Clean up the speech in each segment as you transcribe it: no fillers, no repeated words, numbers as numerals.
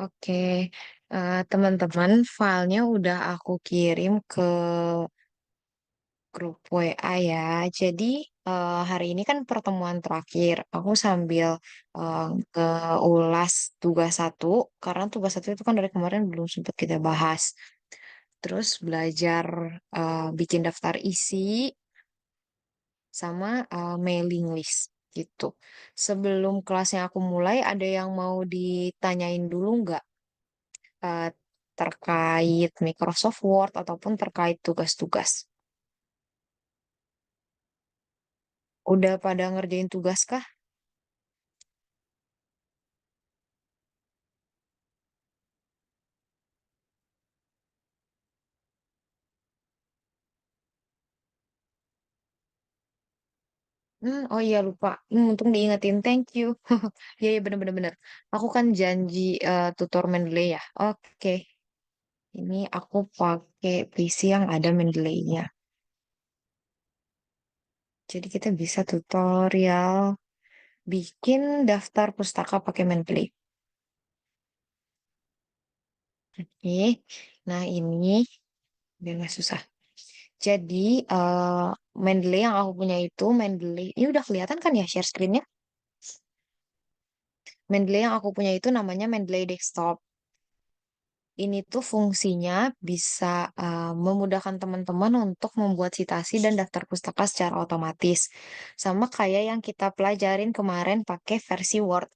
Oke, teman-teman, filenya udah aku kirim ke grup WA ya. Jadi hari ini kan pertemuan terakhir. Aku sambil eh, ulas tugas satu, karena tugas satu itu kan dari kemarin belum sempat kita bahas. Terus belajar bikin daftar isi sama mailing list gitu. Sebelum kelasnya aku mulai, ada yang mau ditanyain dulu nggak? eh, Terkait Microsoft Word ataupun terkait tugas-tugas. Udah pada ngerjain tugas kah? Oh iya lupa. Untung diingetin. Thank you. Iya iya bener-bener bener. Aku kan janji tutor Mendeley ya. Oke. Ini aku pakai PC yang ada Mendeley-nya. Jadi kita bisa tutorial bikin daftar pustaka pakai Mendeley. Oke. Nah ini biar nggak susah. Jadi Mendeley yang aku punya itu Mendeley. Ini udah kelihatan kan ya share screen-nya? Mendeley yang aku punya itu namanya Mendeley Desktop. Ini tuh fungsinya bisa memudahkan teman-teman untuk membuat citasi dan daftar pustaka secara otomatis. Sama kayak yang kita pelajarin kemarin pakai versi Word.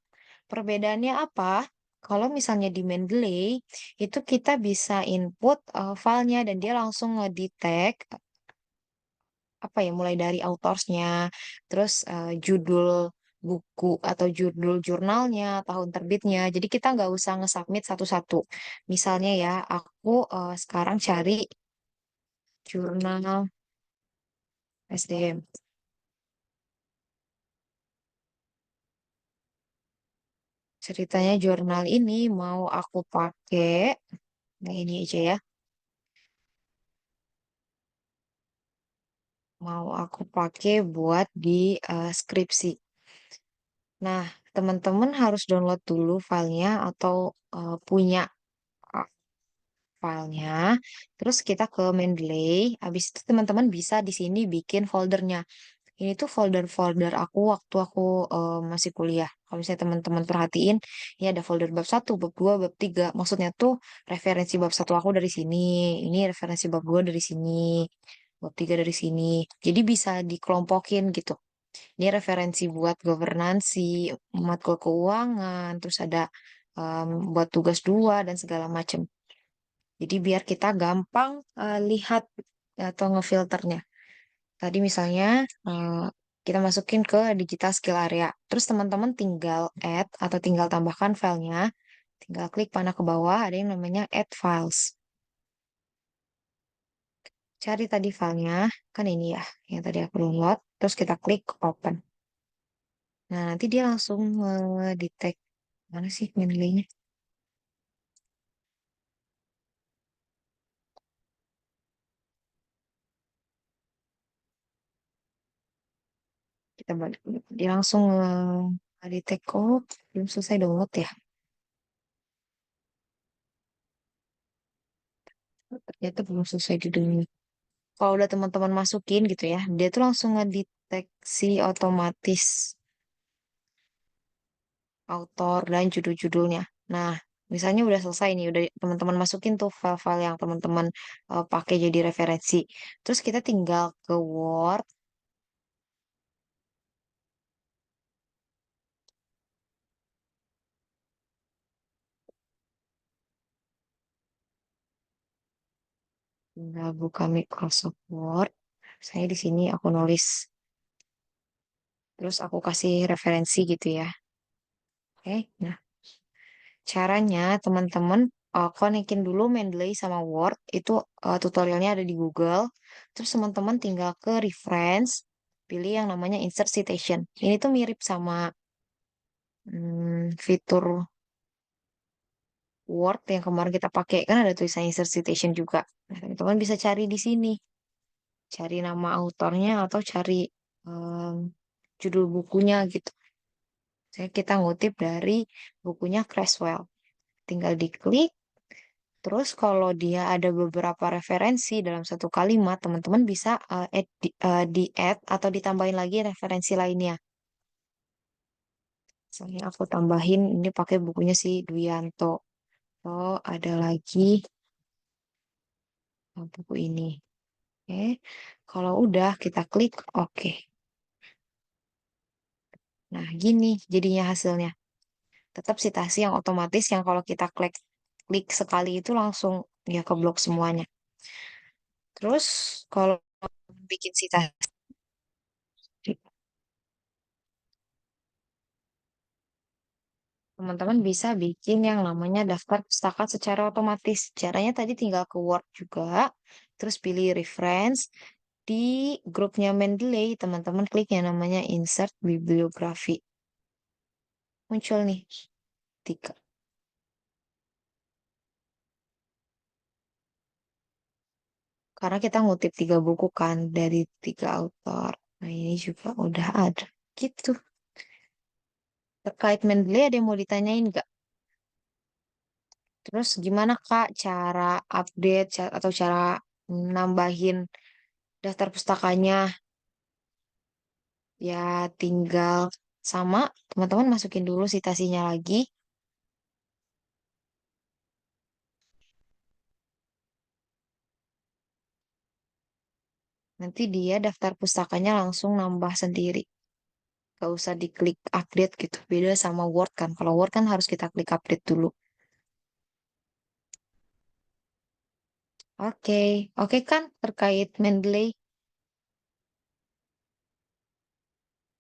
Perbedaannya apa? Kalau misalnya di Mendeley, itu kita bisa input filenya dan dia langsung ngedetect apa ya mulai dari autorsnya, terus judul buku atau judul jurnalnya, tahun terbitnya. Jadi kita nggak usah nge-submit satu-satu. Misalnya ya, aku sekarang cari jurnal SDM. Ceritanya jurnal ini mau aku pakai, nah ini aja ya, mau aku pakai buat di skripsi. Nah, teman-teman harus download dulu filenya atau punya filenya. Terus kita ke Mendeley. Habis itu teman-teman bisa di sini bikin foldernya. Ini tuh folder-folder aku waktu aku masih kuliah. Kalau misalnya teman-teman perhatiin, ini ada folder bab satu, bab 2, bab 3. Maksudnya tuh referensi bab satu aku dari sini. Ini referensi bab 2 dari sini. Bab 3 dari sini. Jadi bisa dikelompokin gitu. Ini referensi buat governansi, matkul keuangan, terus ada buat tugas dua dan segala macam. Jadi biar kita gampang lihat atau ngefilternya. Tadi misalnya eh, kita masukin ke digital skill area. Terus teman-teman tinggal add atau tinggal tambahkan filenya. Tinggal klik panah ke bawah, ada yang namanya add files. Cari tadi filenya, kan ini ya, yang tadi aku download. Terus kita klik open. Nah, nanti dia langsung detect mana sih mendeley. Kita balik. Dia langsung detect, oh, belum selesai download ya. Ternyata belum selesai di download. Kalau udah teman-teman masukin gitu ya, dia tuh langsung ngedeteksi otomatis autor dan judul-judulnya. Nah, misalnya udah selesai nih, udah teman-teman masukin tuh file-file yang teman-teman pakai jadi referensi. Terus kita tinggal ke Word, tinggal buka Microsoft Word. Saya di sini aku nulis, terus aku kasih referensi gitu ya. Oke, nah caranya teman-teman konekin dulu Mendeley sama Word, itu tutorialnya ada di Google. Terus teman-teman tinggal ke reference, pilih yang namanya insert citation. Ini tuh mirip sama fitur Word yang kemarin kita pakai kan ada tulisan insert citation juga. Nah, teman-teman bisa cari di sini, cari nama autornya atau cari em, judul bukunya gitu. Saya kita ngutip dari bukunya Creswell. tinggal diklik. Terus kalau dia ada beberapa referensi dalam satu kalimat, teman-teman bisa di-add atau ditambahin lagi referensi lainnya. Misalnya aku tambahin ini pakai bukunya si Dwianto. Oh, ada lagi buku ini. Oke, kalau udah kita klik oke. Nah, gini jadinya hasilnya. Tetap citasi yang otomatis yang kalau kita klik klik sekali itu langsung ya keblok semuanya. Terus kalau bikin citasi, teman-teman bisa bikin yang namanya daftar pustaka secara otomatis. Caranya tadi tinggal ke Word juga, terus pilih reference. Di grupnya Mendeley, teman-teman klik yang namanya insert bibliografi. Muncul nih, tiga. Karena kita ngutip tiga buku kan dari tiga autor. Nah, ini juga udah ada. Gitu. Terkait Mendeley ada yang mau ditanyain nggak? Terus gimana Kak cara update atau cara nambahin daftar pustakanya? Ya tinggal sama teman-teman masukin dulu citasinya lagi. Nanti dia daftar pustakanya langsung nambah sendiri. Gak usah diklik update gitu. Beda sama Word kan. Kalau Word kan harus kita klik update dulu. Oke, oke kan terkait Mendeley.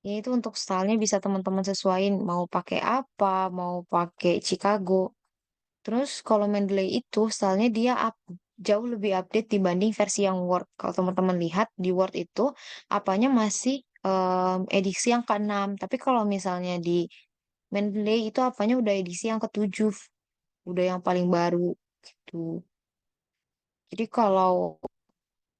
Ya itu untuk stylenya bisa teman-teman sesuaiin. Mau pakai apa, mau pakai Chicago. Terus kalau Mendeley itu stylenya dia jauh lebih update dibanding versi yang Word. Kalau teman-teman lihat di Word itu apanya masih edisi yang ke-6. Tapi kalau misalnya di Mendeley itu apanya udah edisi yang ke-7. Udah yang paling baru gitu. Jadi kalau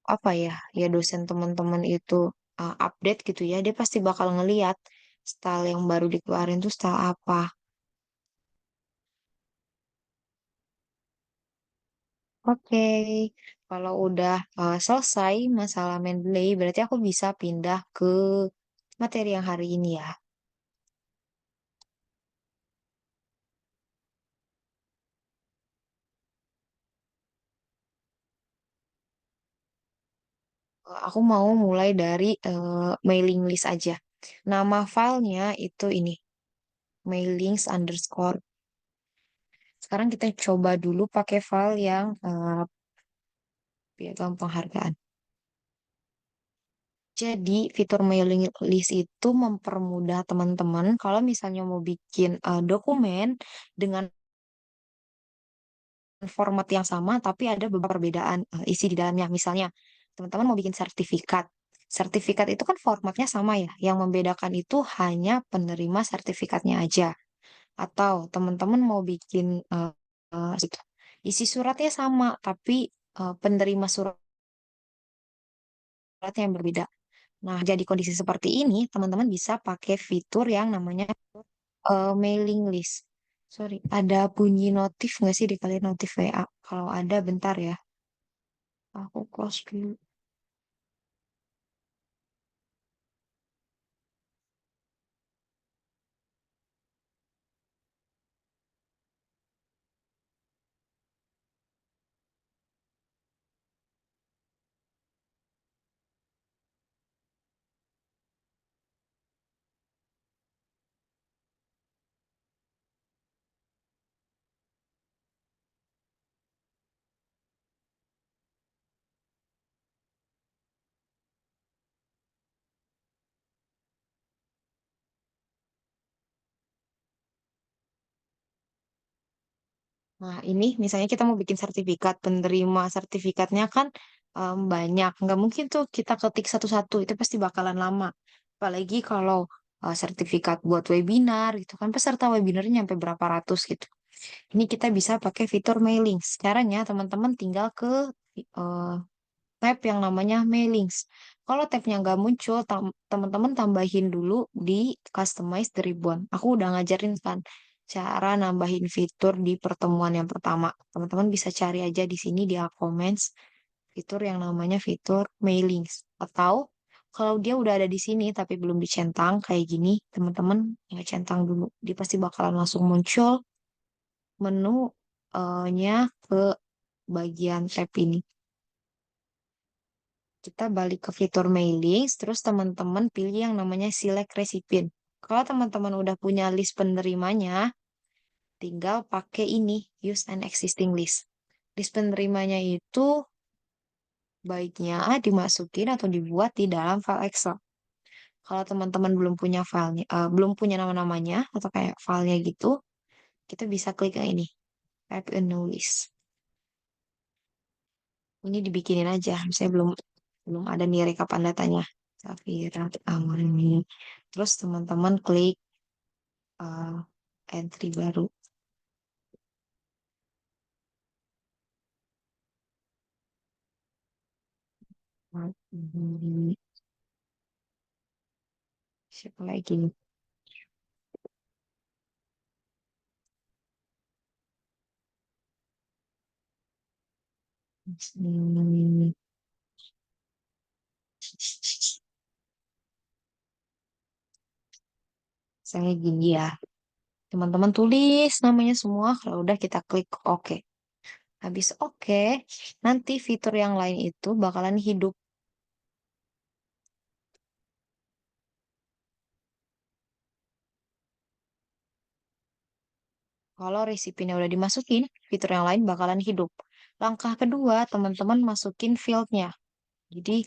apa ya, ya dosen teman-teman itu update gitu ya, dia pasti bakal ngeliat style yang baru dikeluarin tuh style apa. Oke, kalau udah selesai masalah Mendeley, berarti aku bisa pindah ke materi yang hari ini ya. Aku mau mulai dari mailing list aja. Nama filenya itu ini, mailings underscore. Sekarang kita coba dulu pakai file yang piagam penghargaan. Jadi, fitur mailing list itu mempermudah teman-teman kalau misalnya mau bikin dokumen dengan format yang sama, tapi ada beberapa perbedaan isi di dalamnya. Misalnya, teman-teman mau bikin sertifikat. Sertifikat itu kan formatnya sama ya. Yang membedakan itu hanya penerima sertifikatnya aja. Atau teman-teman mau bikin isi suratnya sama, tapi penerima suratnya yang berbeda. Nah, jadi kondisi seperti ini, teman-teman bisa pakai fitur yang namanya mailing list. Sorry, ada bunyi notif nggak sih di kalian notif WA? Kalau ada, bentar ya. Aku close dulu. Nah, ini misalnya kita mau bikin sertifikat, penerima sertifikatnya kan banyak. Nggak mungkin tuh kita ketik satu-satu, itu pasti bakalan lama. Apalagi kalau sertifikat buat webinar gitu kan, peserta webinarnya nyampe berapa ratus gitu. Ini kita bisa pakai fitur mailing. Caranya teman-teman tinggal ke eh, tab yang namanya mailings. Kalau tabnya nggak muncul, teman-teman tambahin dulu di customize the ribbon. Aku udah ngajarin kan. cara nambahin fitur di pertemuan yang pertama. Teman-teman bisa cari aja di sini di comments fitur yang namanya fitur mailings. Atau kalau dia udah ada di sini tapi belum dicentang kayak gini, teman-teman ya centang dulu. Dia pasti bakalan langsung muncul menu-nya ke bagian tab ini. Kita balik ke fitur mailings, terus teman-teman pilih yang namanya select recipient. Kalau teman-teman udah punya list penerimanya, tinggal pakai ini, use an existing list. List penerimanya itu baiknya dimasukin atau dibuat di dalam file Excel. Kalau teman-teman belum punya filenya, belum punya nama-namanya atau kayak filenya gitu, kita bisa klik yang ini, add a new list. Ini dibikinin aja, misalnya belum belum ada nih rekapan datanya. Safira Amani. Terus teman-teman klik uh, entry baru. Hmm, siapa lagi nih? Hmm, misalnya gini ya. Teman-teman tulis namanya semua, kalau udah kita klik OK. Habis OK, nanti fitur yang lain itu bakalan hidup. Kalau resipinya udah dimasukin, fitur yang lain bakalan hidup. Langkah kedua, teman-teman masukin fieldnya. Jadi,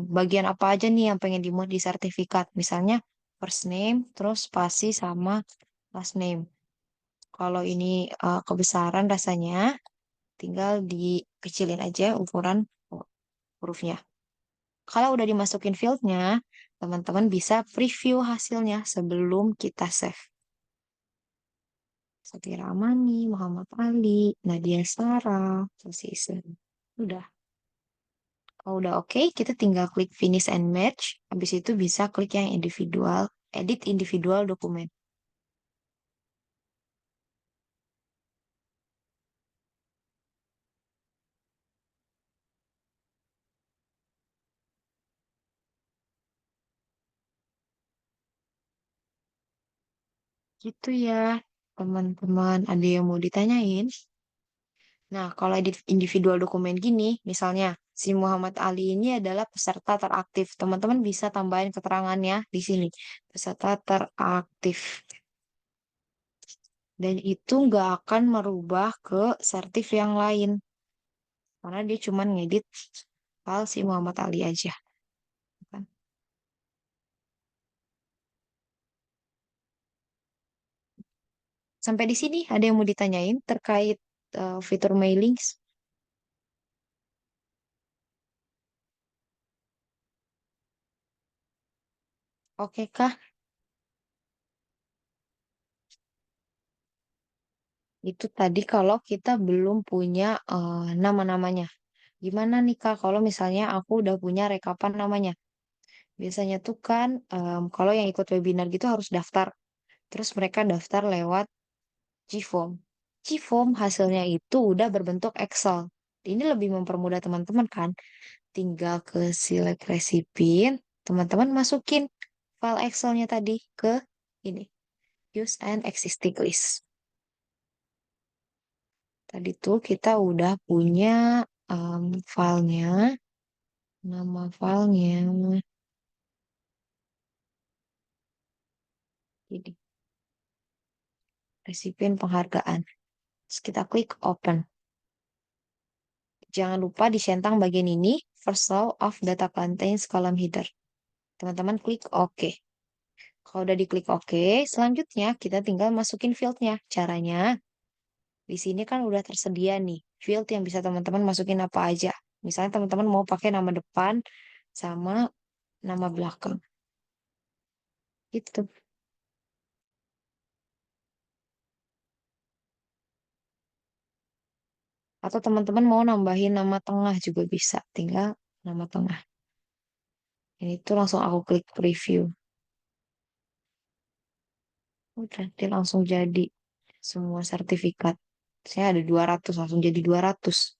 bagian apa aja nih yang pengen dimuat di sertifikat. Misalnya, first name, terus spasi sama last name. Kalau ini kebesaran rasanya, tinggal dikecilin aja ukuran hurufnya. Kalau udah dimasukin fieldnya, teman-teman bisa preview hasilnya sebelum kita save. Satira Amani, Muhammad Ali, Nadia Sarah, Sosiisen. Udah. Kalau udah oke, kita tinggal klik finish and match. Habis itu bisa klik yang individual, edit individual dokumen. Gitu ya, teman-teman. Ada yang mau ditanyain? Nah, kalau edit individual dokumen gini, misalnya si Muhammad Ali ini adalah peserta teraktif. Teman-teman bisa tambahin keterangannya di sini. Peserta teraktif. Dan itu nggak akan merubah ke sertif yang lain. Karena dia cuma ngedit file si Muhammad Ali aja. Kan? Sampai di sini ada yang mau ditanyain terkait fitur mailings? Oke kah? Itu tadi kalau kita belum punya nama-namanya. Gimana nih Kak kalau misalnya aku udah punya rekapan namanya? Biasanya tuh kan kalau yang ikut webinar gitu harus daftar. Terus mereka daftar lewat Gform. Gform hasilnya itu udah berbentuk Excel. Ini lebih mempermudah teman-teman kan. Tinggal ke select recipient, teman-teman masukin file Excelnya tadi ke ini. Use an existing list. Tadi tuh kita udah punya filenya, nama filenya, ini, resipien penghargaan. Terus kita klik open. Jangan lupa disentang bagian ini, first row of data contains column header. Teman-teman klik OK. Kalau udah diklik OK, selanjutnya kita tinggal masukin fieldnya. Caranya, di sini kan udah tersedia nih, field yang bisa teman-teman masukin apa aja. Misalnya teman-teman mau pakai nama depan sama nama belakang. Gitu. Atau teman-teman mau nambahin nama tengah juga bisa. Tinggal nama tengah. Ini tuh langsung aku klik preview. Udah, dia langsung jadi. semua sertifikat. Saya ada 200 langsung jadi 200.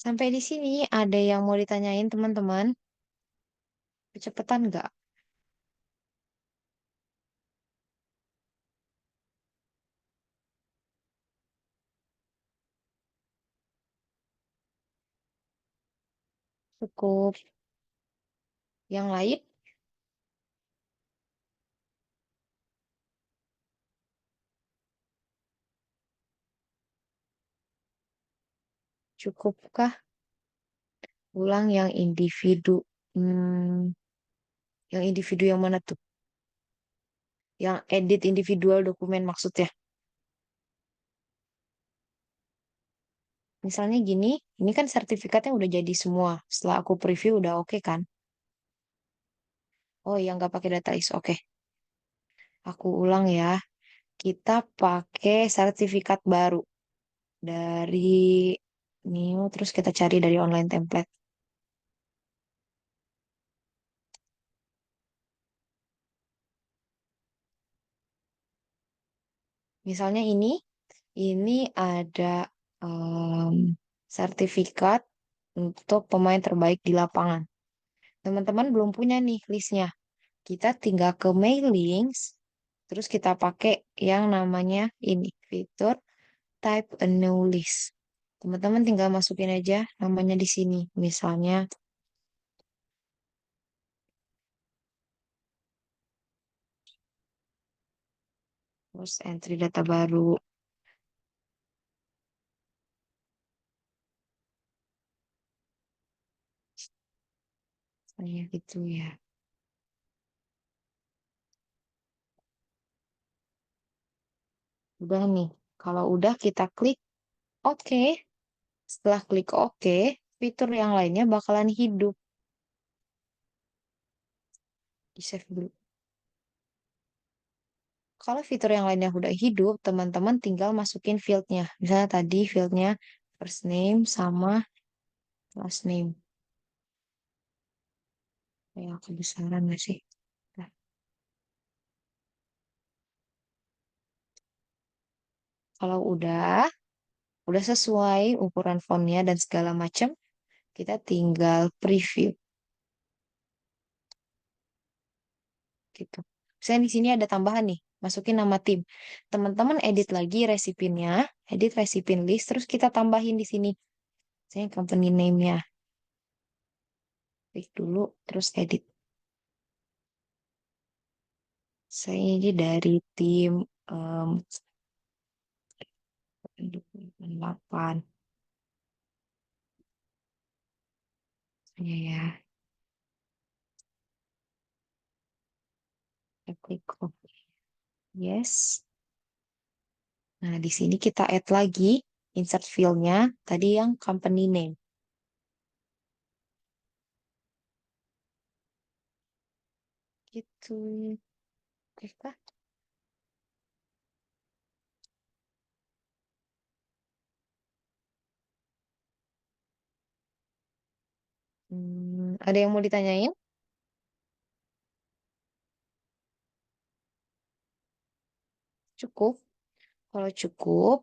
Sampai di sini ada yang mau ditanyain teman-teman? Kecepatan nggak? Cukup. Yang lain cukupkah? Ulang yang individu. Hmm, yang individu yang mana tuh? Yang edit individual dokumen maksudnya. Misalnya gini, ini kan sertifikatnya udah jadi semua. Setelah aku preview udah oke kan? Oh yang nggak pakai data is oke. Aku ulang ya. Kita pakai sertifikat baru dari new, terus kita cari dari online template. Misalnya ini ada sertifikat untuk pemain terbaik di lapangan. Teman-teman belum punya nih listnya. Kita tinggal ke mailings, terus kita pakai yang namanya ini, fitur type a new list. Teman-teman tinggal masukin aja namanya di sini. Misalnya, terus entry data baru. Kayak gitu ya. Udah nih. Kalau udah kita klik OK. Setelah klik OK, fitur yang lainnya bakalan hidup. Di save dulu. Kalau fitur yang lainnya udah hidup, teman-teman tinggal masukin fieldnya. Misalnya tadi fieldnya first name sama last name. Kayak kebesaran nggak sih? Nah, kalau udah sesuai ukuran fontnya dan segala macam, kita tinggal preview gitu. Misalnya di sini ada tambahan nih, masukin nama tim. Teman-teman edit lagi resipinnya, edit resipin list, terus kita tambahin di sini. Saya company name-nya. Klik dulu, terus edit. Saya ini dari tim 8. Ya, ya. Kita klik OK. Yes. Nah, di sini kita add lagi insert field-nya tadi yang company name. Gitu. Oke kah? Ada yang mau ditanyain? Cukup. Kalau cukup,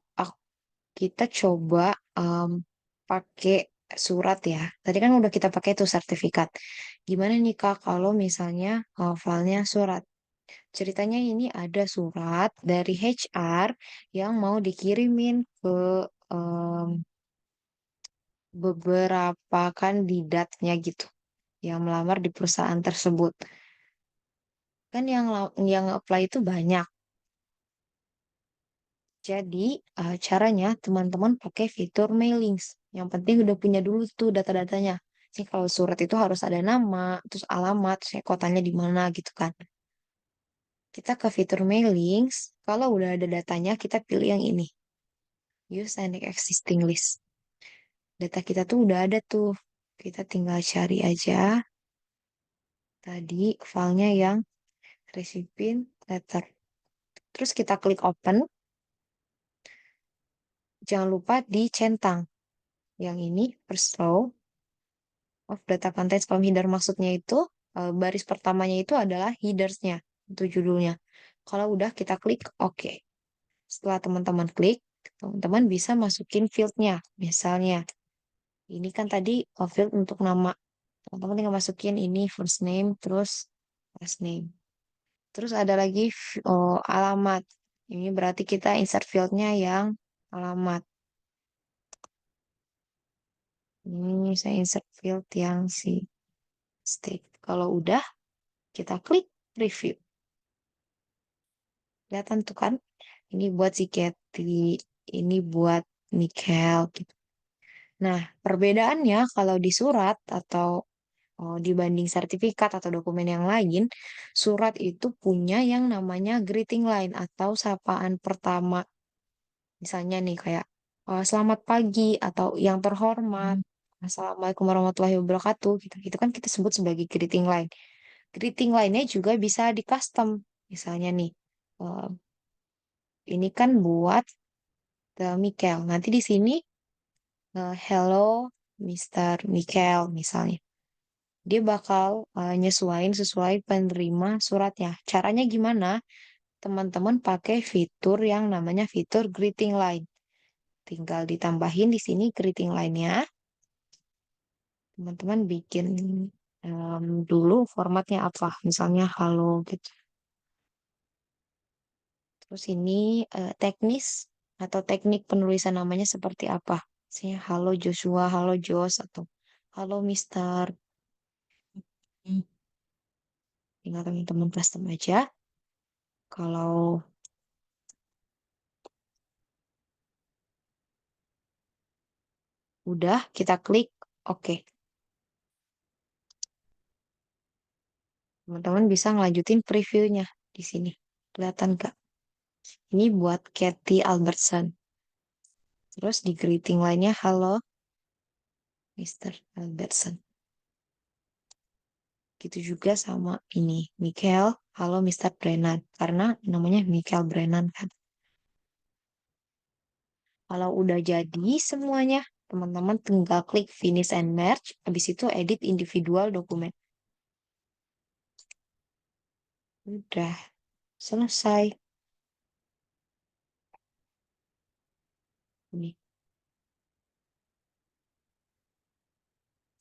kita coba em, pakai surat ya. Tadi kan udah kita pakai tuh sertifikat. Gimana nih Kak kalau misalnya filenya surat? Ceritanya ini ada surat dari HR yang mau dikirimin ke em, beberapa kandidatnya gitu yang melamar di perusahaan tersebut. Kan yang apply itu banyak. Jadi caranya teman-teman pakai fitur mailings. Yang penting udah punya dulu tuh data-datanya. Sih kalau surat itu harus ada nama, terus alamat, terus kotanya di mana gitu kan. Kita ke fitur mailings. Kalau udah ada datanya, kita pilih yang ini. Use an existing list. Data kita tuh udah ada tuh. Kita tinggal cari aja. Tadi filenya yang recipient letter. Terus kita klik open. Jangan lupa dicentang. Yang ini first row of data contents column header, maksudnya itu baris pertamanya itu adalah headersnya, itu judulnya. Kalau udah kita klik OK. Setelah teman-teman klik, teman-teman bisa masukin fieldnya. Misalnya, ini kan tadi field untuk nama. Teman-teman tinggal masukin ini first name, terus last name. Terus ada lagi alamat. Ini berarti kita insert fieldnya yang alamat. Ini saya insert field yang si state. Kalau udah, kita klik review. Kelihatan tuh kan? Ini buat si Cathy, ini buat Michael gitu. Nah, perbedaannya kalau di surat atau dibanding sertifikat atau dokumen yang lain, surat itu punya yang namanya greeting line atau sapaan pertama. Misalnya nih kayak selamat pagi atau yang terhormat, Assalamualaikum warahmatullahi wabarakatuh gitu. Itu kan kita sebut sebagai greeting line. Greeting line-nya juga bisa di custom. Misalnya nih, eh, ini kan buat Michael. Nanti di sini hello Mr. Michael misalnya. Dia bakal nyesuaiin sesuai penerima suratnya. Caranya gimana? Teman-teman pakai fitur yang namanya fitur greeting line. Tinggal ditambahin di sini greeting line-nya. Teman-teman bikin dulu formatnya apa. Misalnya halo gitu. Terus ini teknis atau teknik penulisan namanya seperti apa? Misalnya halo Joshua, halo Jos, atau halo Mister. Hmm, Tinggal teman-teman custom aja. Kalau udah, kita klik OK. Teman-teman bisa ngelanjutin previewnya di sini. Kelihatan nggak? Ini buat Kathy Albertson. Terus di greeting lainnya, halo Mr. Albertson. Gitu juga sama ini, Michael, halo Mr. Brennan. Karena namanya Michael Brennan kan. Kalau udah jadi semuanya, teman-teman tinggal klik finish and merge. Habis itu edit individual dokumen. Udah selesai. Ini.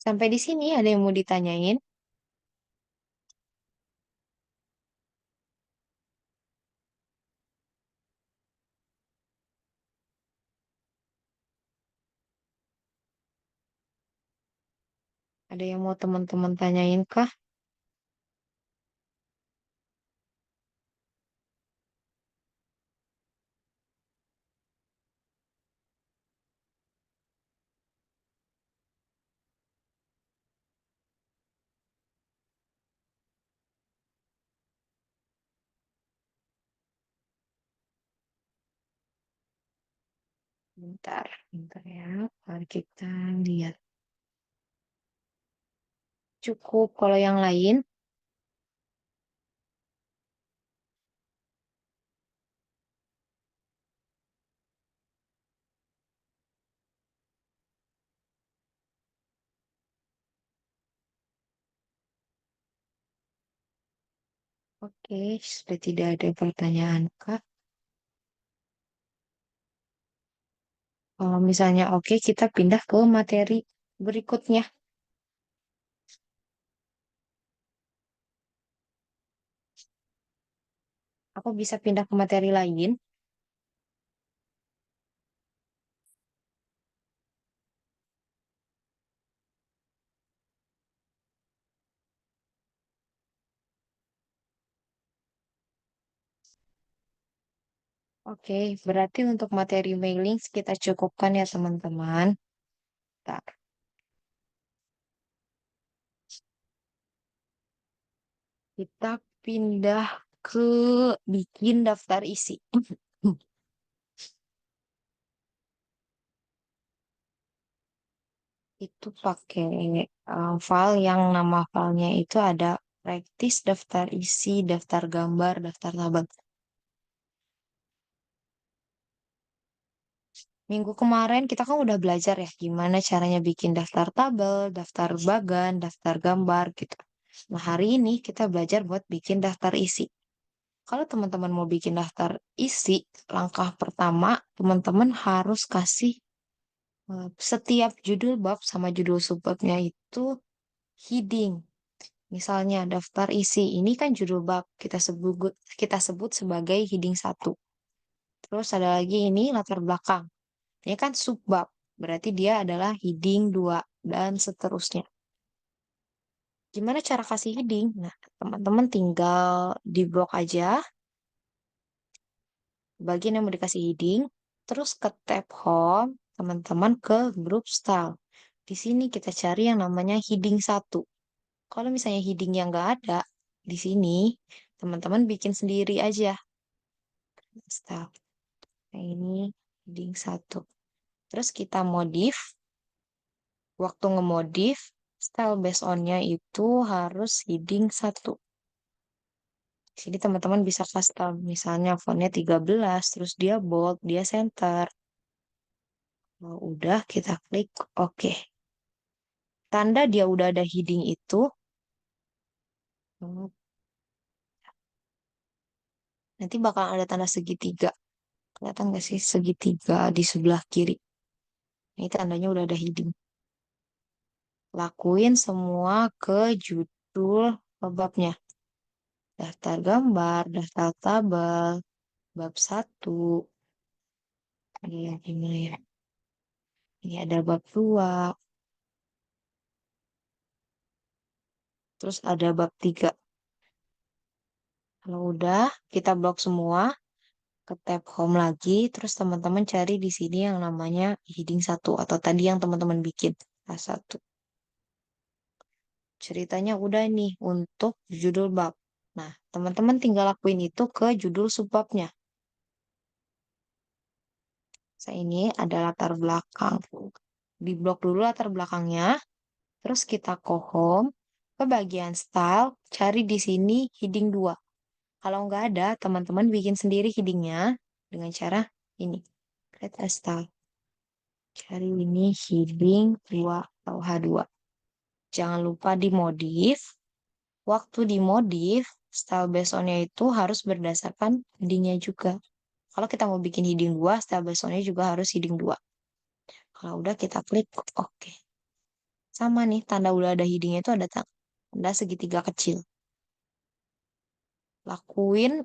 Sampai di sini ada yang mau ditanyain? Ada yang mau teman-teman tanyain kah? Bentar, bentar ya. Mari kita lihat. Cukup kalau yang lain. Oke, sudah tidak ada pertanyaan kah? Kalau misalnya oke, kita pindah ke materi berikutnya. Aku bisa pindah ke materi lain. Oke, berarti untuk materi mailing kita cukupkan ya teman-teman. Bentar, kita pindah ke bikin daftar isi. Itu pakai file yang nama filenya itu ada praktis, daftar isi, daftar gambar, daftar tabel. Minggu kemarin kita kan udah belajar ya gimana caranya bikin daftar tabel, daftar bagan, daftar gambar gitu. Nah, hari ini kita belajar buat bikin daftar isi. Kalau teman-teman mau bikin daftar isi, langkah pertama teman-teman harus kasih setiap judul bab sama judul subbabnya itu heading. Misalnya daftar isi ini kan judul bab kita sebut sebagai heading satu. Terus ada lagi ini latar belakang. Ini kan subbab, berarti dia adalah heading 2 dan seterusnya. Gimana cara kasih heading? Nah, teman-teman tinggal di blok aja bagian yang mau dikasih heading, terus ke tab home, teman-teman ke group style. Di sini kita cari yang namanya heading satu. Kalau misalnya headingnya nggak ada di sini, teman-teman bikin sendiri aja. Style. Nah, ini heading satu. Terus kita modif. Waktu ngemodif, style based on-nya itu harus heading satu. Jadi teman-teman bisa custom. Misalnya fontnya 13, terus dia bold, dia center. Kalau udah, kita klik OK. Tanda dia udah ada heading itu, nanti bakal ada tanda segitiga. Kelihatan nggak sih segitiga di sebelah kiri? Ini tandanya udah ada heading. Lakuin semua ke judul babnya. Daftar gambar, daftar tabel, bab satu. Ada yang gimana ya? Ini ada bab 2, terus ada bab 3. Kalau udah, kita blok semua, ke tab home lagi, terus teman-teman cari di sini yang namanya heading satu atau tadi yang teman-teman bikin A1. Ceritanya udah nih untuk judul bab. Nah, teman-teman tinggal lakuin itu ke judul subbabnya. Saya ini ada latar belakang. Di blok dulu latar belakangnya, terus kita ke home, ke bagian style, cari di sini heading 2. Kalau nggak ada, teman-teman bikin sendiri headingnya dengan cara ini. Create a style. Cari ini heading 2 atau H2. Jangan lupa dimodif. Waktu dimodif, style based on-nya itu harus berdasarkan headingnya juga. Kalau kita mau bikin heading 2, style based on-nya juga harus heading 2. Kalau udah kita klik OK. Sama nih, tanda udah ada headingnya itu ada tanda segitiga kecil. Lakuin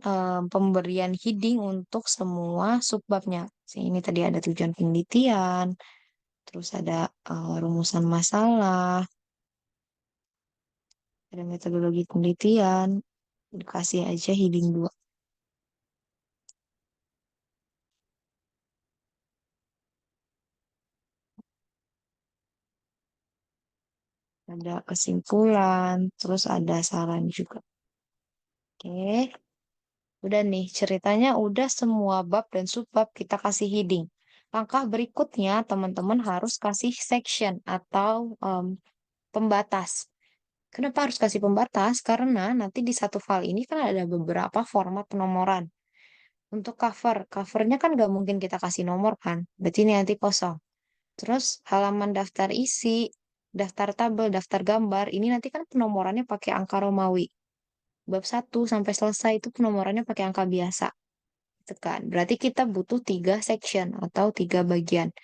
pemberian heading untuk semua subbabnya. Ini tadi ada tujuan penelitian, terus ada rumusan masalah, ada metodologi penelitian, dikasih aja heading 2. Ada kesimpulan, terus ada saran juga. Oke, udah nih ceritanya udah semua bab dan subbab kita kasih heading. Langkah berikutnya teman-teman harus kasih section atau pembatas. Kenapa harus kasih pembatas? Karena nanti di satu file ini kan ada beberapa format penomoran. Untuk covernya kan nggak mungkin kita kasih nomor kan, berarti ini nanti kosong. Terus halaman daftar isi, daftar tabel, daftar gambar, ini nanti kan penomorannya pakai angka Romawi. Bab 1 sampai selesai itu penomorannya pakai angka biasa. Gitu kan. Berarti kita butuh 3 section atau 3 bagian.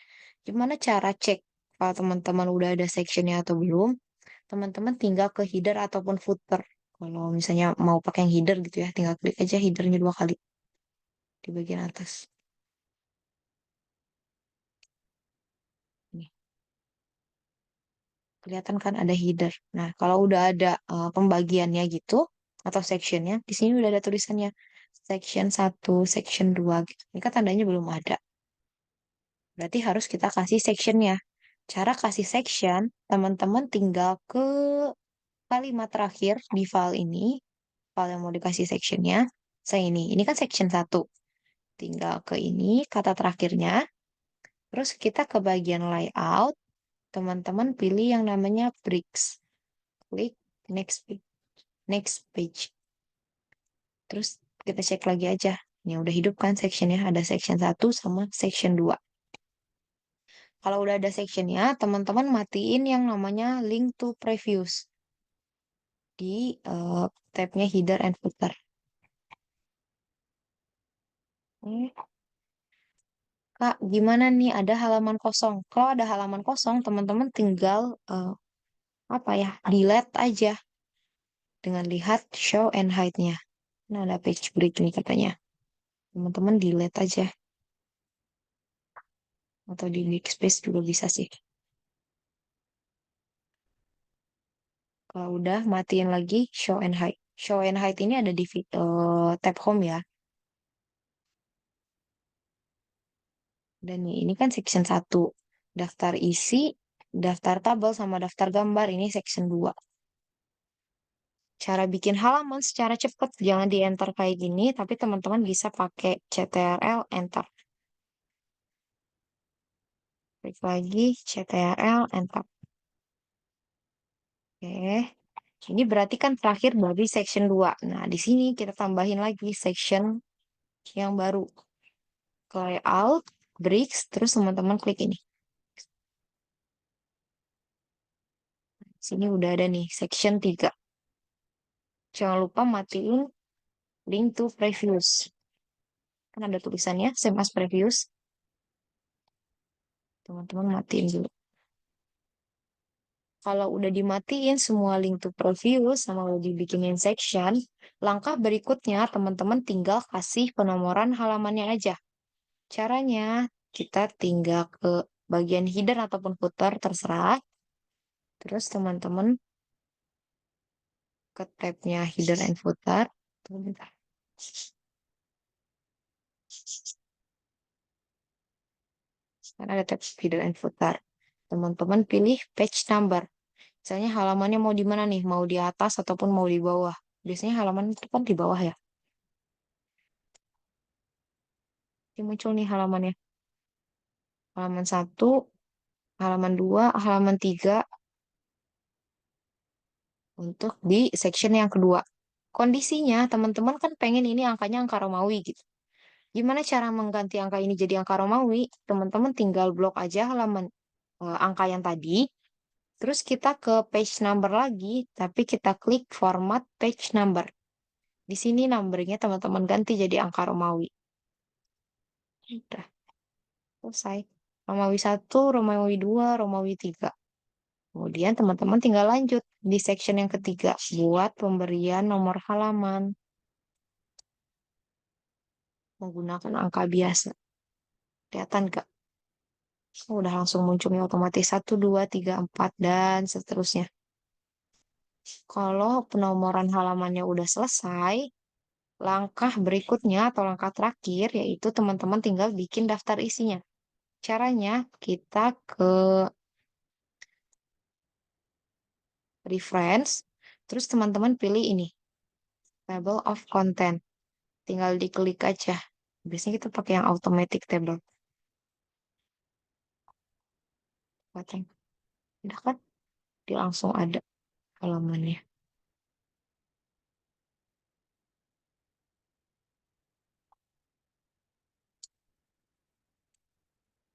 Gimana cara cek kalau teman-teman udah ada sectionnya atau belum? Teman-teman tinggal ke header ataupun footer. Kalau misalnya mau pakai yang header gitu ya, tinggal klik aja headernya 2 kali di bagian atas. Nih, kelihatan kan ada header. Nah, kalau udah ada pembagiannya gitu atau sectionnya, di sini udah ada tulisannya section 1, section 2 gitu. Ini kan tandanya belum ada. Berarti harus kita kasih sectionnya. Cara kasih section, teman-teman tinggal ke kalimat terakhir di file ini, file yang mau dikasih sectionnya. Saya ini kan section 1. Tinggal ke ini, kata terakhirnya. Terus kita ke bagian layout, teman-teman pilih yang namanya bricks. Klik next. next page. Terus kita cek lagi aja. Ini udah hidup kan sectionnya, ada section 1 sama section 2. Kalau udah ada sectionnya, teman-teman matiin yang namanya link to previews di tabnya header and footer. Kak, gimana nih ada halaman kosong? Kalau ada halaman kosong, teman-teman tinggal apa ya, delete aja dengan lihat show and hide-nya. Nah, ada page break nih katanya. Teman-teman delete aja atau di backspace juga bisa sih. Kalau udah matiin lagi show and hide. Show and hide ini ada di tab home ya. Dan ini kan section 1. Daftar isi, daftar tabel sama daftar gambar ini section 2. Cara bikin halaman secara cepat jangan di enter kayak gini, tapi teman-teman bisa pakai CTRL enter. Klik lagi CTRL enter. Oke. Ini berarti kan terakhir dari section 2. Nah, di sini kita tambahin lagi section yang baru. Ke layout, bricks, terus teman-teman klik ini. Sini udah ada nih section 3. Jangan lupa matiin link to previews. Kan ada tulisannya same as previous. Teman-teman matiin dulu. Kalau udah dimatiin semua link to previews sama udah dibikinin section, langkah berikutnya teman-teman tinggal kasih penomoran halamannya aja. Caranya kita tinggal ke bagian header ataupun footer terserah. Terus teman-teman ke tabnya header and footer. Tunggu bentar. Karena ada tab header and footer. Teman-teman pilih page number. Misalnya halamannya mau di mana nih? Mau di atas ataupun mau di bawah. Biasanya halaman itu kan di bawah ya. Ini muncul nih halamannya. Halaman 1, halaman 2, halaman 3 untuk di section yang kedua. Kondisinya teman-teman kan pengen ini angkanya angka Romawi gitu. Gimana cara mengganti angka ini jadi angka Romawi? Teman-teman tinggal blok aja halaman angka yang tadi. Terus kita ke page number lagi, tapi kita klik format page number. Di sini numbernya teman-teman ganti jadi angka Romawi. Udah selesai. Romawi 1, Romawi 2, Romawi 3. Kemudian teman-teman tinggal lanjut di section yang ketiga buat pemberian nomor halaman menggunakan angka biasa. Kelihatan nggak? Udah langsung munculnya otomatis 1, 2, 3, 4 dan seterusnya. Kalau penomoran halamannya udah selesai, langkah berikutnya atau langkah terakhir yaitu teman-teman tinggal bikin daftar isinya. Caranya kita ke reference, terus teman-teman pilih ini, table of content. Tinggal diklik aja. Biasanya kita pakai yang automatic table. Udah kan? Dia langsung ada halamannya.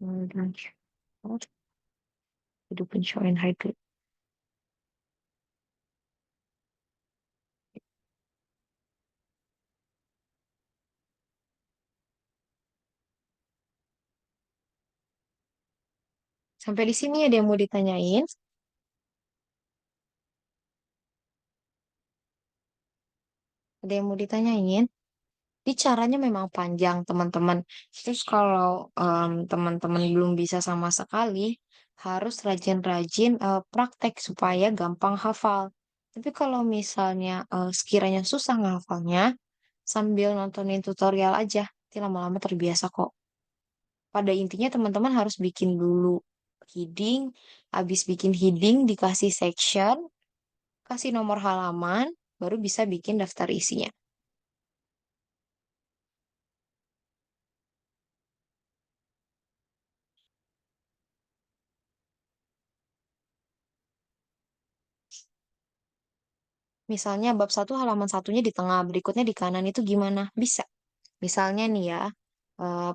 Kemudian, hidupin show and hide dulu. Sampai di sini ada yang mau ditanyain? Ada yang mau ditanyain? Ini caranya memang panjang, teman-teman. Terus kalau teman-teman belum bisa sama sekali, harus rajin-rajin praktek supaya gampang hafal. Tapi kalau misalnya sekiranya susah ngehafalnya, sambil nontonin tutorial aja, nanti lama-lama terbiasa kok. Pada intinya teman-teman harus bikin dulu heading, habis bikin heading dikasih section, kasih nomor halaman, baru bisa bikin daftar isinya. Misalnya bab satu halaman satunya di tengah, berikutnya di kanan itu gimana? Bisa. Misalnya nih ya, eh,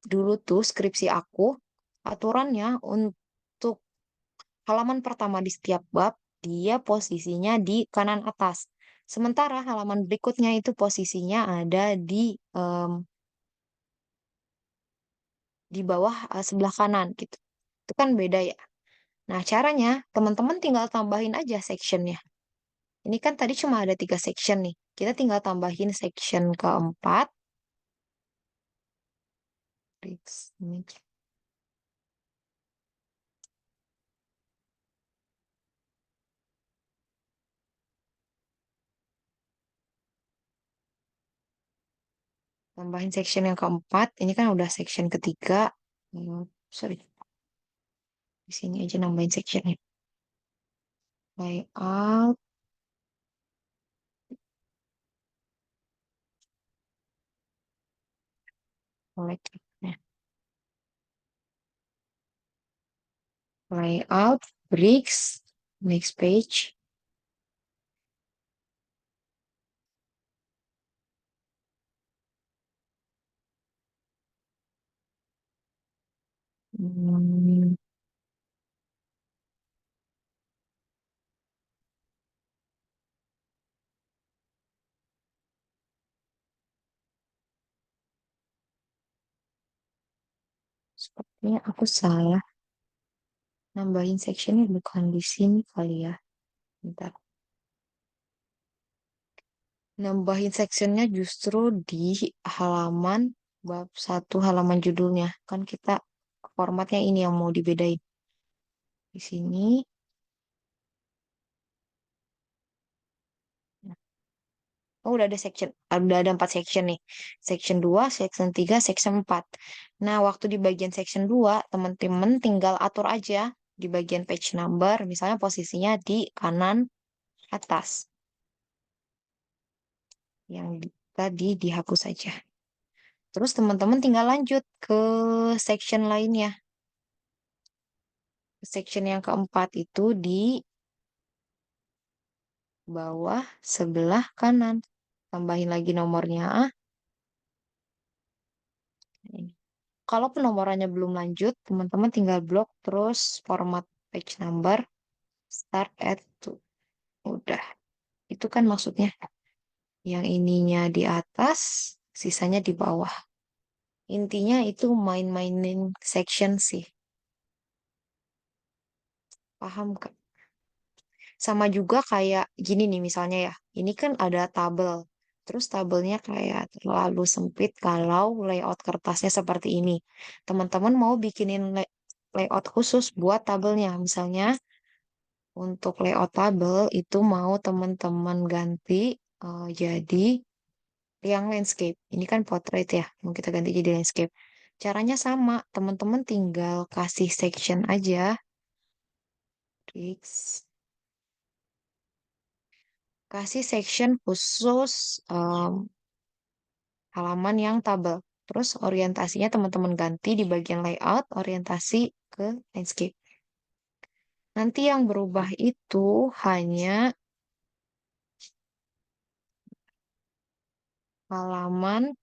dulu tuh skripsi aku, aturannya untuk halaman pertama di setiap bab, dia posisinya di kanan atas. Sementara halaman berikutnya itu posisinya ada di bawah sebelah kanan gitu. Itu kan beda ya. Nah, caranya teman-teman tinggal tambahin aja sectionnya. Ini kan tadi cuma ada 3 section nih. Kita tinggal tambahin section keempat. Ini, tambahin section yang keempat. Ini kan udah section ketiga. Sorry, di sini aja nambahin sectionnya. Layout, mulai layout, bricks, next page. Hmm, sepertinya aku salah. Nambahin sectionnya bukan di sini kali ya. Bentar. Nambahin sectionnya justru di halaman bab satu halaman judulnya. Kan kita formatnya ini yang mau dibedain. Di sini. Oh, udah ada section. Udah ada 4 section nih. Section 2, section 3, section 4. Nah, waktu di bagian section 2, teman-teman tinggal atur aja di bagian page number. Misalnya posisinya di kanan atas. Yang tadi dihapus saja. Terus teman-teman tinggal lanjut ke section lainnya. Section yang keempat itu di bawah sebelah kanan. Tambahin lagi nomornya. Ini. Kalau penomorannya belum lanjut, teman-teman tinggal blok terus format page number start at two. Udah. Itu kan maksudnya. Yang ininya di atas, sisanya di bawah. Intinya itu main-mainin section sih. Paham, Kak? Sama juga kayak gini nih misalnya ya. Ini kan ada tabel. Terus tabelnya kayak terlalu sempit kalau layout kertasnya seperti ini. Teman-teman mau bikinin layout khusus buat tabelnya. Misalnya untuk layout tabel itu mau teman-teman ganti jadi yang landscape. Ini kan portrait ya. Mau kita ganti jadi landscape. Caranya sama. Teman-teman tinggal kasih section aja. Fix. Kasih section khusus halaman yang tabel. Terus orientasinya teman-teman ganti di bagian layout, orientasi ke landscape. Nanti yang berubah itu hanya halaman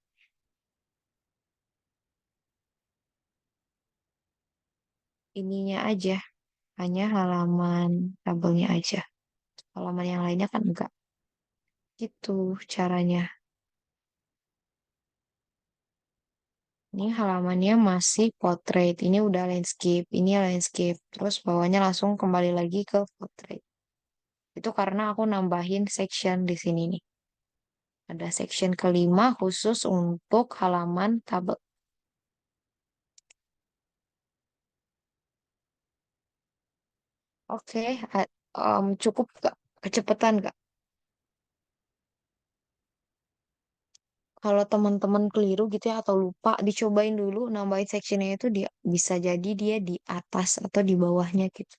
ininya aja, hanya halaman tabelnya aja. Halaman yang lainnya kan enggak. Gitu caranya. Ini halamannya masih portrait, ini udah landscape, ini landscape. Terus bawahnya langsung kembali lagi ke portrait. Itu karena aku nambahin section di sini nih. Ada section kelima khusus untuk halaman tabel. Oke, cukup gak? Kecepatan gak? Kalau teman-teman keliru gitu ya atau lupa, dicobain dulu nambahin sectionnya itu dia bisa jadi dia di atas atau di bawahnya gitu.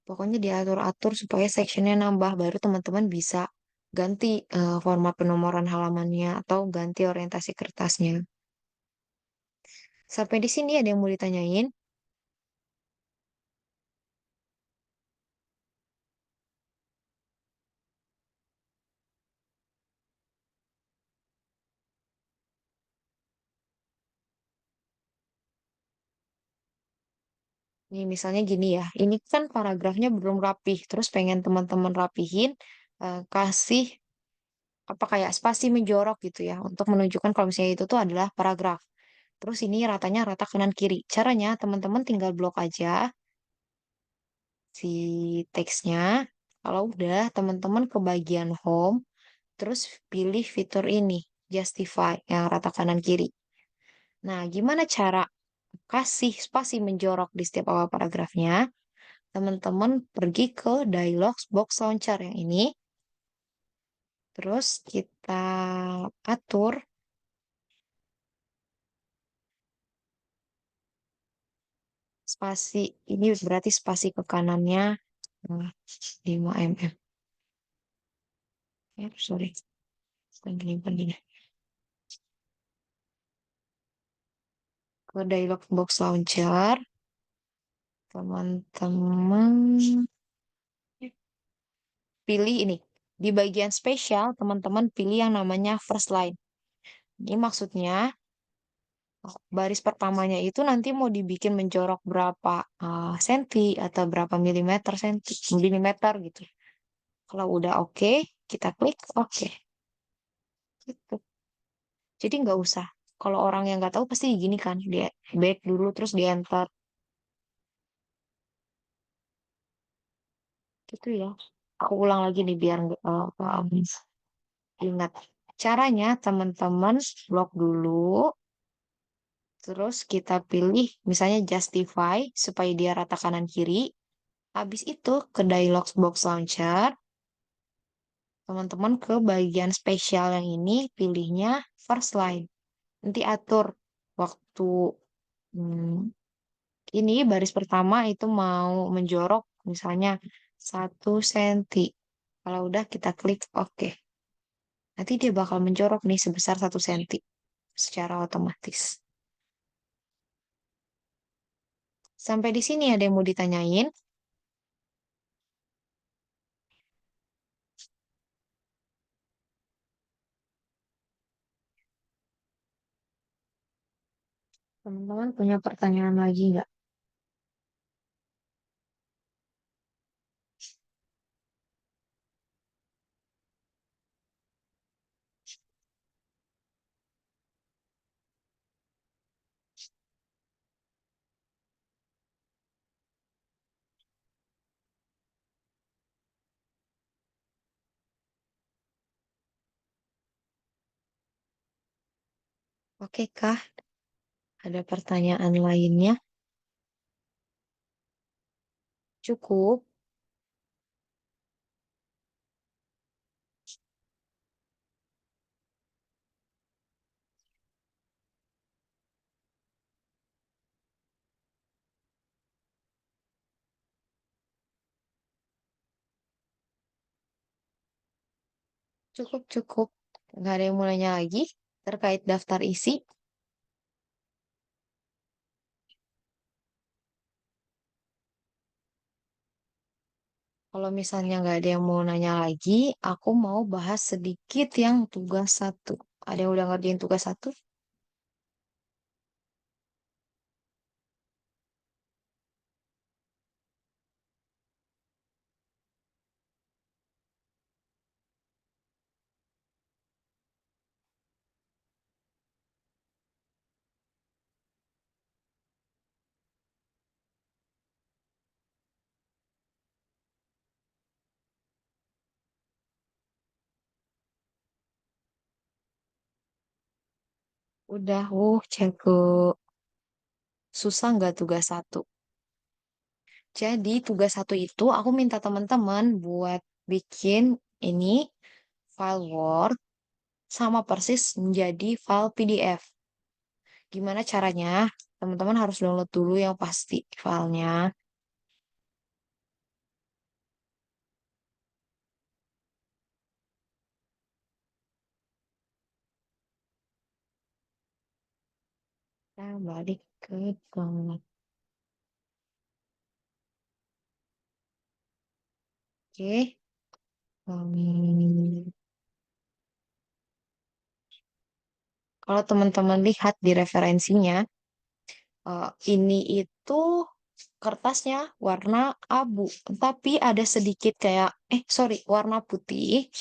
Pokoknya diatur-atur supaya sectionnya nambah, baru teman-teman bisa ganti format penomoran halamannya atau ganti orientasi kertasnya. Sampai di sini ada yang mau ditanyain? Nih, misalnya gini ya, ini kan paragrafnya belum rapih, terus pengen teman-teman rapihin, kasih apa kayak spasi menjorok gitu ya, untuk menunjukkan kalau misalnya itu tuh adalah paragraf. Terus ini ratanya rata kanan kiri. Caranya teman-teman tinggal blok aja si teksnya. Kalau udah, teman-teman ke bagian home, terus pilih fitur ini, justify yang rata kanan kiri. Nah, gimana cara kasih spasi menjorok di setiap awal paragrafnya? Teman-teman pergi ke dialog box launcher yang ini, terus kita atur spasi, ini berarti spasi ke kanannya eh, 5 mm. Ya, sorry, gini. Ke dialog box launcher, teman-teman pilih ini. Di bagian spesial, teman-teman pilih yang namanya first line. Ini maksudnya baris pertamanya itu nanti mau dibikin menjorok berapa senti atau berapa milimeter gitu. Kalau udah oke, kita klik oke. Gitu. Jadi nggak usah. Kalau orang yang nggak tahu pasti gini kan, dia back dulu terus di enter gitu ya. Aku ulang lagi nih biar ingat. Caranya teman-teman blok dulu, terus kita pilih misalnya justify supaya dia rata kanan kiri. Habis itu ke dialog box launcher, teman-teman ke bagian spesial yang ini pilihnya first line. Nanti atur waktu hmm, ini baris pertama itu mau menjorok misalnya 1 senti. Kalau udah kita klik OK. Nanti dia bakal menjorok nih sebesar 1 senti secara otomatis. Sampai di sini ada yang mau ditanyain? Teman-teman punya pertanyaan lagi nggak? Oke kah? Ada pertanyaan lainnya? Cukup, cukup. Nggak ada yang mau nanya lagi terkait daftar isi. Kalau misalnya nggak ada yang mau nanya lagi, aku mau bahas sedikit yang tugas satu. Ada yang udah ngerjain tugas satu? Udah, cek. Susah nggak tugas satu? Jadi tugas satu itu aku minta teman-teman buat bikin ini file Word sama persis menjadi file PDF. Gimana caranya? Teman-teman harus download dulu yang pasti filenya. Kita balik ke download. Oke. Hmm, Kalau teman-teman lihat di referensinya, ini itu Kertasnya warna abu, tapi ada sedikit kayak, sorry, warna putih,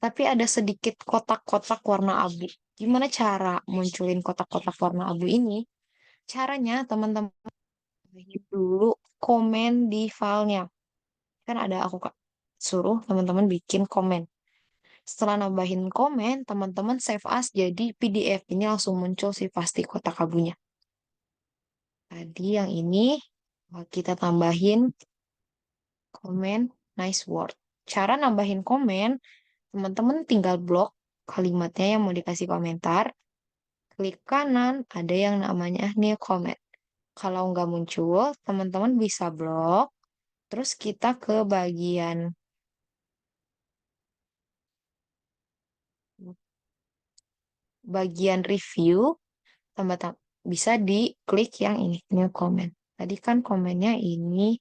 tapi ada sedikit kotak-kotak warna abu. Gimana cara munculin kotak-kotak warna abu ini? Caranya teman-teman dulu komen di filenya. Kan ada aku suruh teman-teman bikin komen. Setelah nambahin komen, teman-teman save as jadi PDF. Ini langsung muncul sih pasti kotak abunya. Tadi yang ini kita tambahin komen nice word. Cara nambahin komen, teman-teman tinggal blok kalimatnya yang mau dikasih komentar. Klik kanan, ada yang namanya new comment. Kalau nggak muncul, teman-teman bisa blok. Terus kita ke bagian review, tambah bisa diklik yang ini, new comment. Tadi kan komennya ini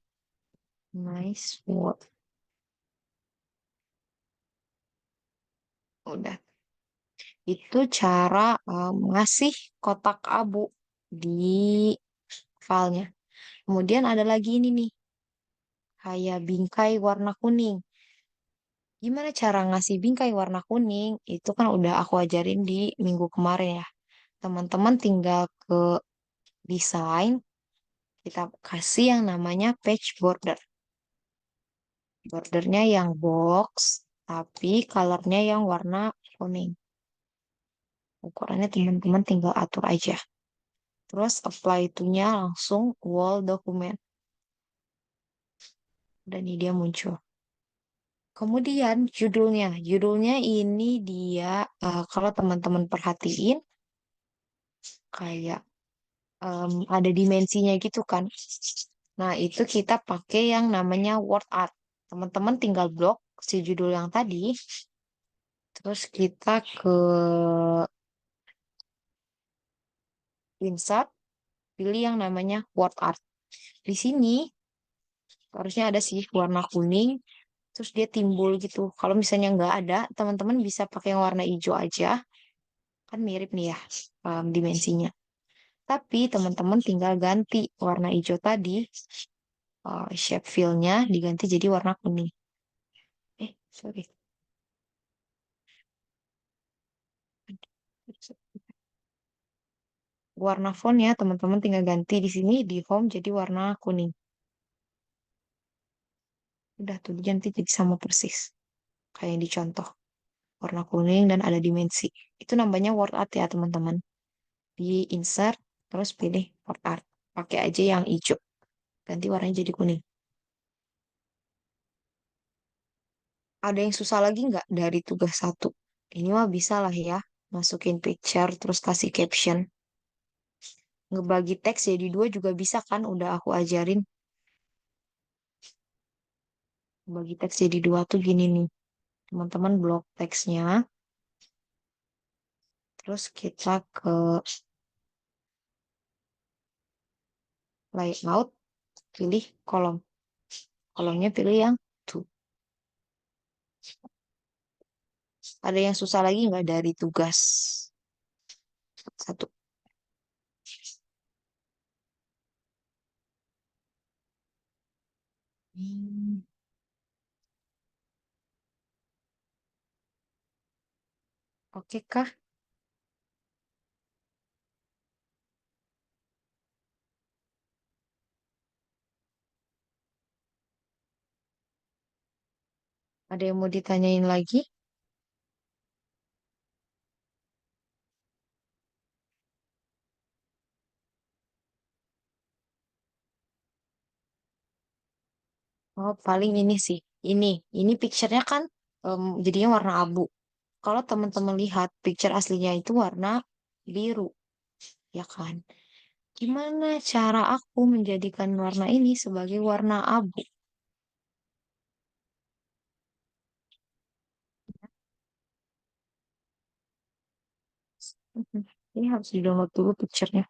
nice word. Udah. Itu cara ngasih kotak abu di filenya. Kemudian ada lagi ini nih, kayak bingkai warna kuning. Gimana cara ngasih bingkai warna kuning? Itu kan udah aku ajarin di minggu kemarin ya. Teman-teman tinggal ke desain, kita kasih yang namanya page border. Bordernya yang box, tapi colornya yang warna kuning. Ukurannya teman-teman tinggal atur aja. Terus apply itunya langsung wall document. Dan ini dia muncul. Kemudian judulnya. Judulnya ini dia, kalau teman-teman perhatiin, kayak ada dimensinya gitu kan. Nah, itu kita pakai yang namanya word art. Teman-teman tinggal blok si judul yang tadi, terus kita ke insert, pilih yang namanya word art. Di sini harusnya ada sih warna kuning, terus dia timbul gitu. Kalau misalnya nggak ada, teman-teman bisa pakai yang warna hijau aja, kan mirip nih ya dimensinya. Tapi teman-teman tinggal ganti warna hijau tadi, shape fill-nya diganti jadi warna kuning. Sorry. Warna font ya, teman-teman tinggal ganti di sini di home jadi warna kuning. Udah tuh diganti jadi sama persis. Kayak yang dicontoh. Warna kuning dan ada dimensi. Itu namanya word art ya, teman-teman. Di insert, terus pilih word art. Pakai aja yang hijau. Ganti warnanya jadi kuning. Ada yang susah lagi nggak dari tugas satu? Ini mah bisa lah ya. Masukin picture, terus kasih caption. Ngebagi teks jadi dua juga bisa kan? Udah aku ajarin. Bagi teks jadi dua tuh gini nih. Teman-teman blok teksnya. Terus kita ke layout, pilih kolom. Kolomnya pilih yang two. Ada yang susah lagi nggak dari tugas satu? Hmm, Oke kah? Ada yang mau ditanyain lagi? Oh, paling ini sih. Ini picture-nya kan jadinya warna abu. Kalau teman-teman lihat picture aslinya itu warna biru, ya kan? Gimana cara aku menjadikan warna ini sebagai warna abu? Ini harus di-download dulu picture-nya.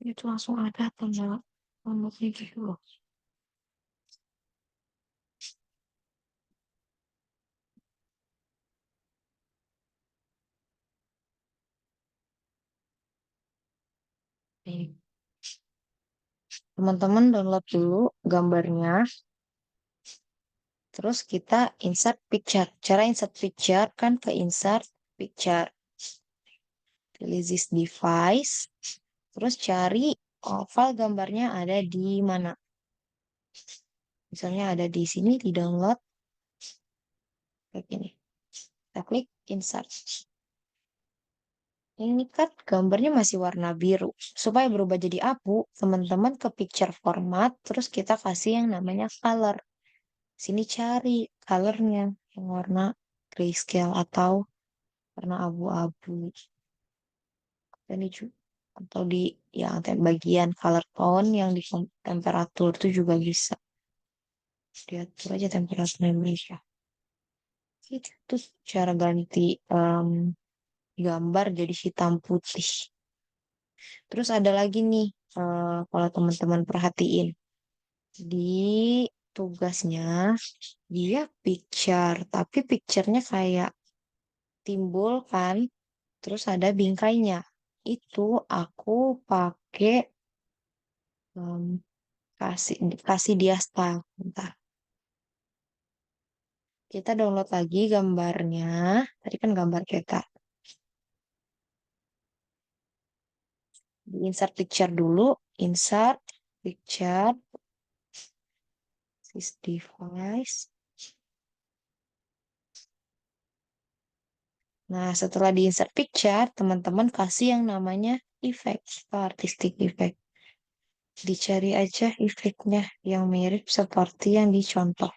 Itu langsung ada tanda nomornya gitu loh. Nih, teman-teman download dulu gambarnya, terus kita insert picture. Cara insert picture kan ke insert picture, pilih this device, terus cari file gambarnya ada di mana. Misalnya ada di sini di download kayak gini. Kita klik insert. Ini kan gambarnya masih warna biru. Supaya berubah jadi abu, teman-teman ke picture format, terus kita kasih yang namanya color. Sini cari colornya yang warna grayscale atau warna abu-abu. Dan itu atau di yang bagian color tone yang di temperatur itu juga bisa. Diatur aja temperaturnya Indonesia. Itu cara ganti gambar jadi hitam putih. Terus ada lagi nih, kalau teman-teman perhatiin di tugasnya dia picture, tapi picture-nya kayak timbul kan, terus ada bingkainya. Itu aku pakai em, kasih kasih dia style. Bentar. Kita download lagi gambarnya. Tadi kan gambar kita. Di insert picture dulu. Insert picture. This device. Nah, setelah di insert picture, teman-teman kasih yang namanya effect atau artistic effect. Dicari aja efeknya yang mirip seperti yang dicontoh.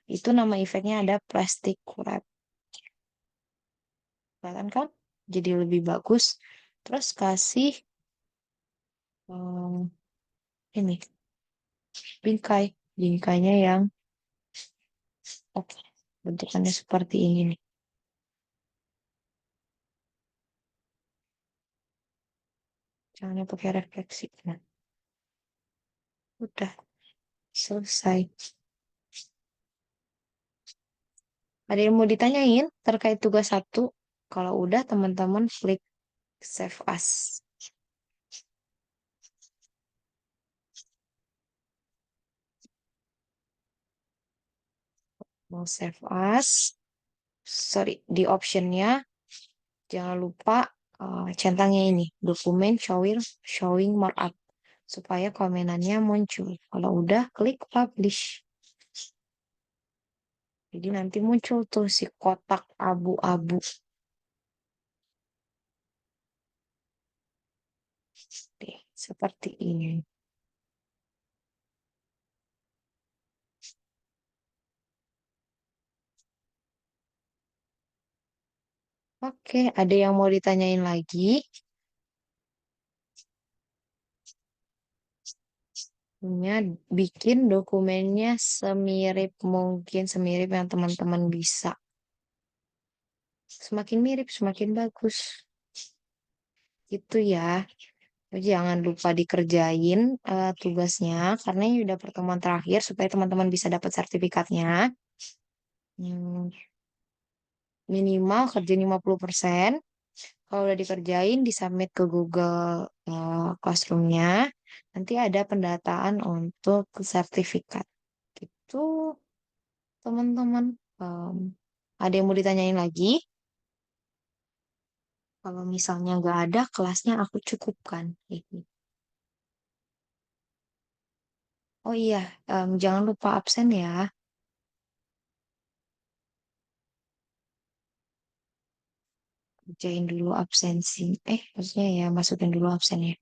Itu nama efeknya ada plastic wrap. Kelihatan kan? Jadi lebih bagus. Terus kasih em, ini bingkai. Bingkainya yang oke. Bentukannya seperti ini nih. Jangan pakai refleksi. Nah, udah selesai. Ada yang mau ditanyain terkait tugas satu? Kalau udah, teman-teman klik save as. Mau save as, sorry, di optionnya jangan lupa centangnya ini, dokumen showing markup, supaya komenannya muncul. Kalau udah, klik publish. Jadi nanti muncul tuh si kotak abu-abu. Deh, seperti ini. Oke, ada yang mau ditanyain lagi? Punya bikin dokumennya semirip mungkin, semirip yang teman-teman bisa. Semakin mirip, semakin bagus. Itu ya. Jangan lupa dikerjain tugasnya, karena ini udah pertemuan terakhir supaya teman-teman bisa dapat sertifikatnya. Hmm, minimal kerjain 50%. Kalau udah dikerjain, disubmit ke Google Classroom-nya. Nanti ada pendataan untuk sertifikat. Gitu, teman-teman. Ada yang mau ditanyain lagi? Kalau misalnya nggak ada, kelasnya aku cukupkan. Oh iya, jangan lupa absen ya. Kerjain dulu absensi. Maksudnya ya masukin dulu absennya.